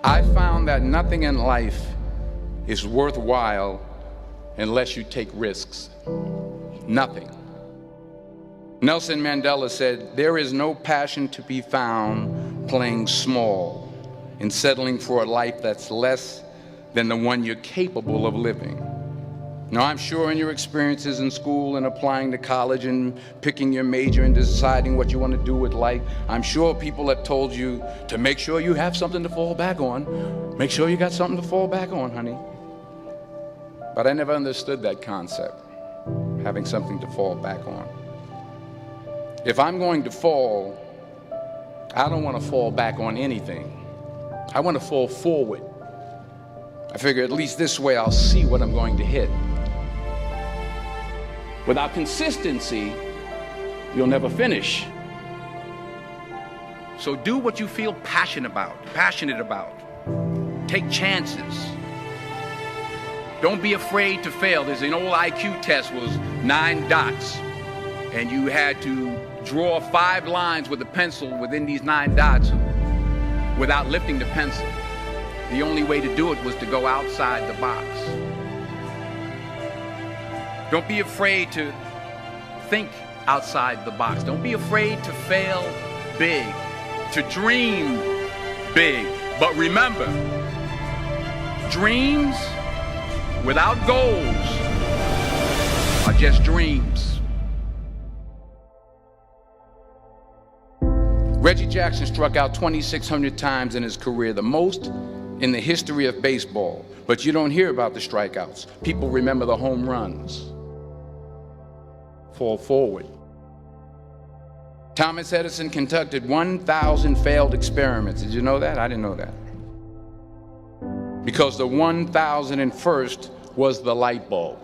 I found that nothing in life is worthwhile unless you take risks. Nothing. Nelson Mandela said, "There is no passion to be found playing small and settling for a life that's less than the one you're capable of living." Now, I'm sure in your experiences in school and applying to college and picking your major and deciding what you want to do with life, I'm sure people have told you to make sure you have something to fall back on. Make sure you got something to fall back on, honey. But I never understood that concept, having something to fall back on. If I'm going to fall, I don't want to fall back on anything. I want to fall forward. I figure at least this way I'll see what I'm going to hit. Without consistency, you'll never finish. So do what you feel passionate about. Take chances. Don't be afraid to fail. There's an old IQ test, was 9 dots, and you had to draw 5 lines with a pencil within these 9 dots without lifting the pencil. The only way to do it was to go outside the box. Don't be afraid to think outside the box. Don't be afraid to fail big, to dream big. But remember, dreams without goals are just dreams. Reggie Jackson struck out 2,600 times in his career, the most in the history of baseball. But you don't hear about the strikeouts. People remember the home runs. Fall forward. Thomas Edison conducted 1,000 failed experiments. Did you know that? I didn't know that. Because the 1,001st was the light bulb.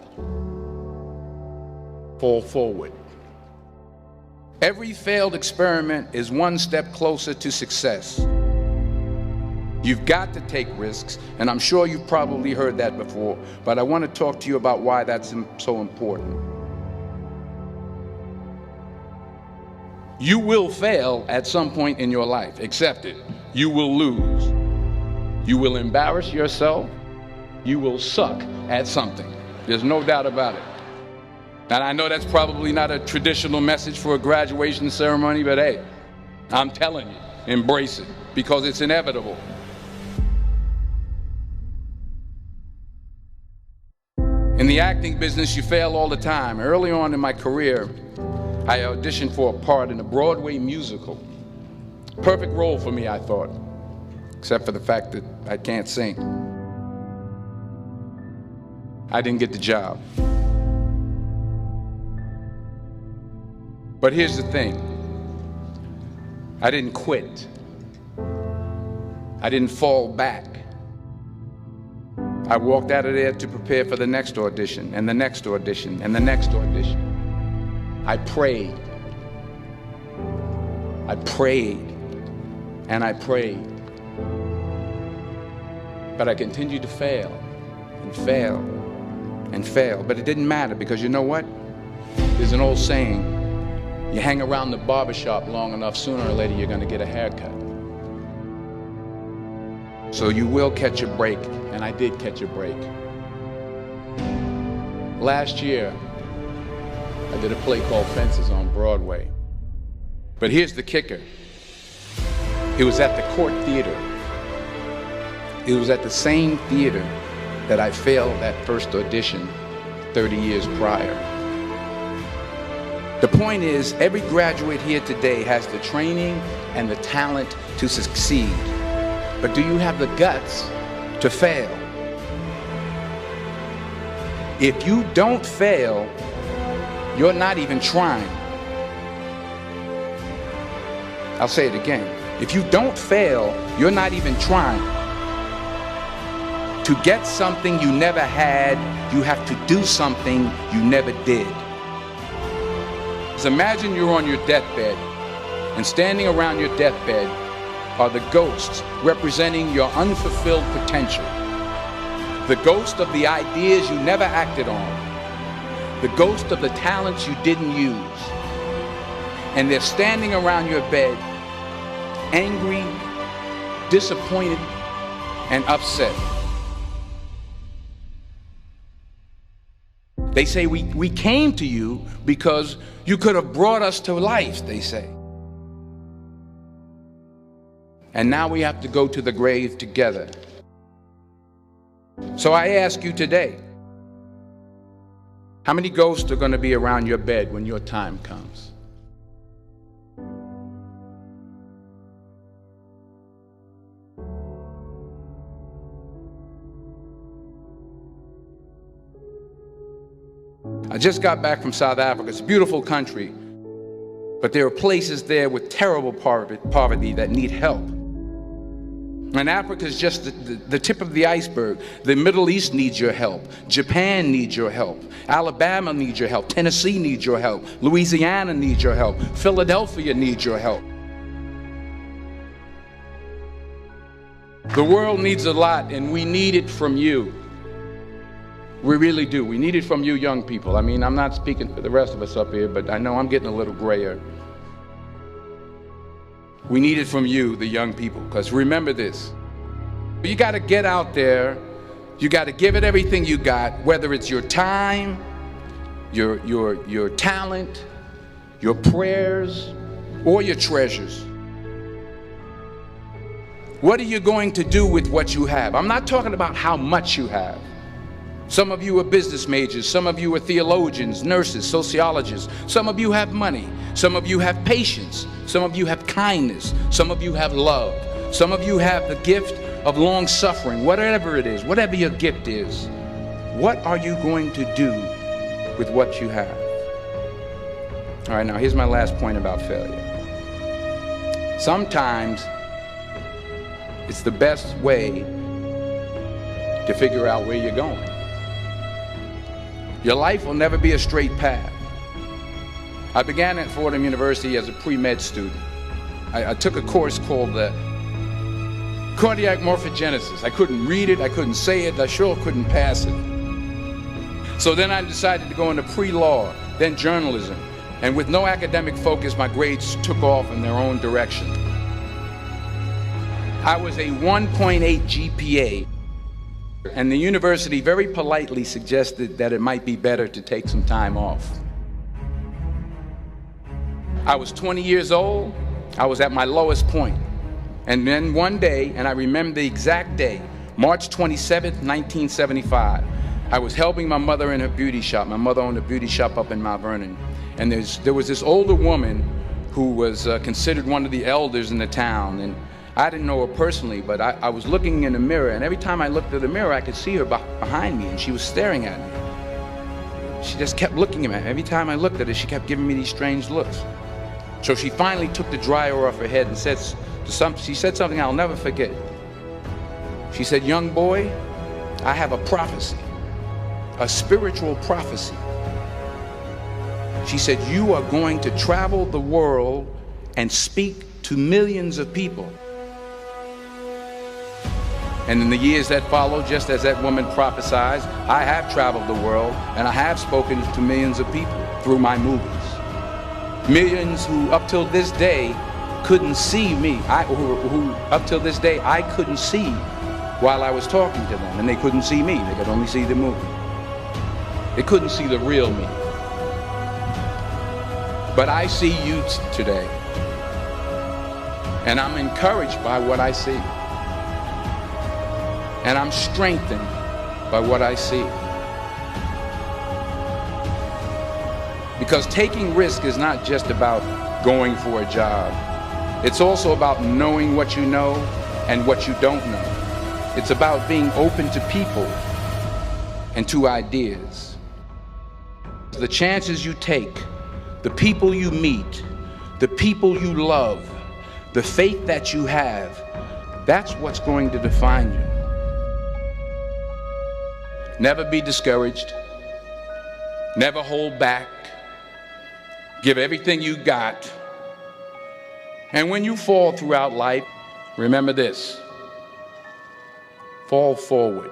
Fall forward. Every failed experiment is one step closer to success. You've got to take risks, and I'm sure you've probably heard that before, but I want to talk to you about why that's so important. You will fail at some point in your life. Accept it. You will lose. You will embarrass yourself. You will suck at something. There's no doubt about it. And I know that's probably not a traditional message for a graduation ceremony, but hey, I'm telling you, embrace it, because it's inevitable. In the acting business, you fail all the time. Early on in my career, I auditioned for a part in a Broadway musical. Perfect role for me, I thought, except for the fact that I can't sing. I didn't get the job. But here's the thing. I didn't quit. I didn't fall back. I walked out of there to prepare for the next audition, and the next audition, and the next audition. I prayed. I prayed, and I prayed. But I continued to fail, and fail, and fail. But it didn't matter, because you know what? There's an old saying, you hang around the barbershop long enough, sooner or later you're gonna get a haircut. So you will catch a break, and I did catch a break. Last year, I did a play called Fences on Broadway. But here's the kicker. It was at the Court Theater. It was at the same theater that I failed that first audition 30 years prior. The point is, every graduate here today has the training and the talent to succeed. But do you have the guts to fail? If you don't fail, you're not even trying. I'll say it again. If you don't fail, you're not even trying. To get something you never had, you have to do something you never did. So imagine you're on your deathbed, and standing around your deathbed are the ghosts representing your unfulfilled potential. The ghost of the ideas you never acted on. The ghost of the talents you didn't use. And they're standing around your bed, angry, disappointed, and upset. They say we came to you because you could have brought us to life, they say. And now we have to go to the grave together. So I ask you today, how many ghosts are going to be around your bed when your time comes? I just got back from South Africa. It's a beautiful country, but there are places there with terrible poverty that need help. And Africa is just the tip of the iceberg. The Middle East needs your help. Japan needs your help. Alabama needs your help. Tennessee needs your help. Louisiana needs your help. Philadelphia needs your help. The world needs a lot, and we need it from you. We really do. We need it from you young people. I mean, I'm not speaking for the rest of us up here, but I know I'm getting a little grayer. We need it from you, the young people, because remember this. You got to get out there. You got to give it everything you got, whether it's your time, your talent, your prayers, or your treasures. What are you going to do with what you have? I'm not talking about how much you have. Some of you are business majors, some of you are theologians, nurses, sociologists. Some of you have money, some of you have patience, some of you have kindness, some of you have love, some of you have the gift of long suffering. Whatever it is, whatever your gift is, what are you going to do with what you have? All right, now here's my last point about failure. Sometimes it's the best way to figure out where you're going. Your life will never be a straight path. I began at Fordham University as a pre-med student. I took a course called cardiac morphogenesis. I couldn't read it, I couldn't say it, I sure couldn't pass it. So then I decided to go into pre-law, then journalism. And with no academic focus, my grades took off in their own direction. I was a 1.8 GPA. And the university very politely suggested that it might be better to take some time off. I was 20 years old. I was at my lowest point. And then one day, and I remember the exact day, March 27th, 1975, I was helping my mother in her beauty shop. My mother owned a beauty shop up in Mount Vernon. And there was this older woman who was considered one of the elders in the town. And I didn't know her personally, but I was looking in the mirror, and every time I looked at the mirror, I could see her behind me, and she was staring at me. She just kept looking at me. Every time I looked at her, she kept giving me these strange looks. So she finally took the dryer off her head and she said something I'll never forget. She said, "Young boy, I have a prophecy, a spiritual prophecy." She said, "You are going to travel the world and speak to millions of people." And in the years that followed, just as that woman prophesied, I have traveled the world and I have spoken to millions of people through my movies. Millions who up till this day couldn't see me, who up till this day I couldn't see while I was talking to them, and they couldn't see me, they could only see the movie. They couldn't see the real me. But I see you today, and I'm encouraged by what I see. And I'm strengthened by what I see. Because taking risk is not just about going for a job. It's also about knowing what you know and what you don't know. It's about being open to people and to ideas. The chances you take, the people you meet, the people you love, the faith that you have, that's what's going to define you. Never be discouraged. Never hold back. Give everything you got. And when you fall throughout life, remember this: fall forward.